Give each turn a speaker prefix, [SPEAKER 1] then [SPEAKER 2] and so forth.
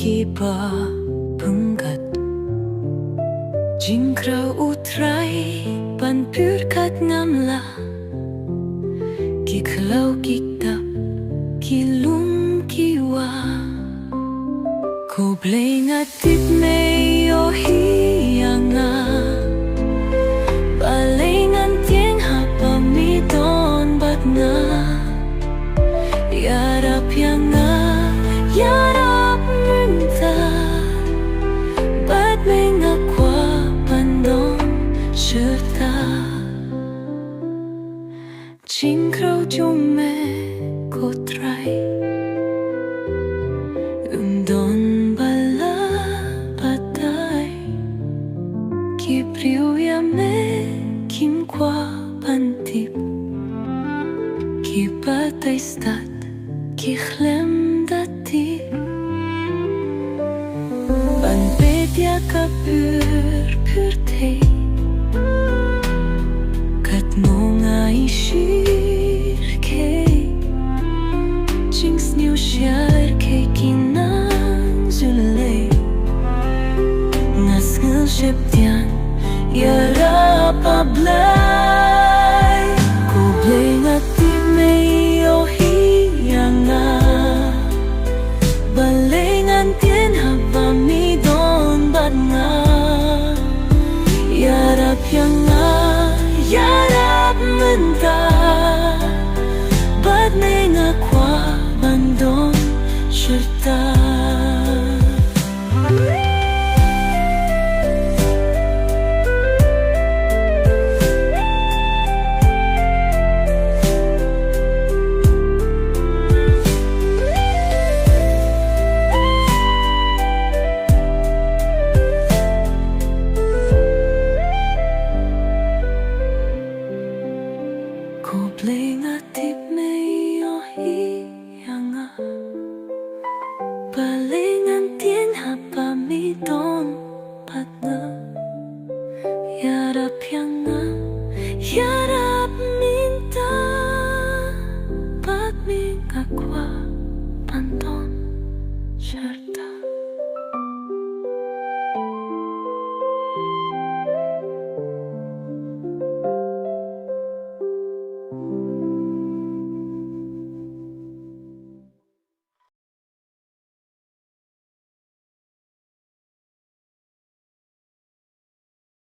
[SPEAKER 1] kiba pungkat Jingkra utrai pan pyrkat ngamla Kiklau kiktap kilung kiwa Ko blengat tip me iohi anga Balengan tieng hapa mi don bat na Yarap yanga yarap minta Bat me ngakwa pandong serta Jingkrau jume ko try Don bala patay Kipriu ya me kim kwa pantip Kipatay stat kichlem dati Panpetya kapur-purtay Kat mo nga ishirkay Jinx niyo siyar kay kinang zulay Ngasngil syeptian yara pablay Kublay nga ti may iohi yanga Balengan tien haba mi don bat nga Yarap yanga yarap menta Bat me ngakwa bandon serta Kublay nga tip me iohi yanga Balengan tien hapa mi don bat nga Yarap yanga yarap minta Bat mi ngakwa pandon serta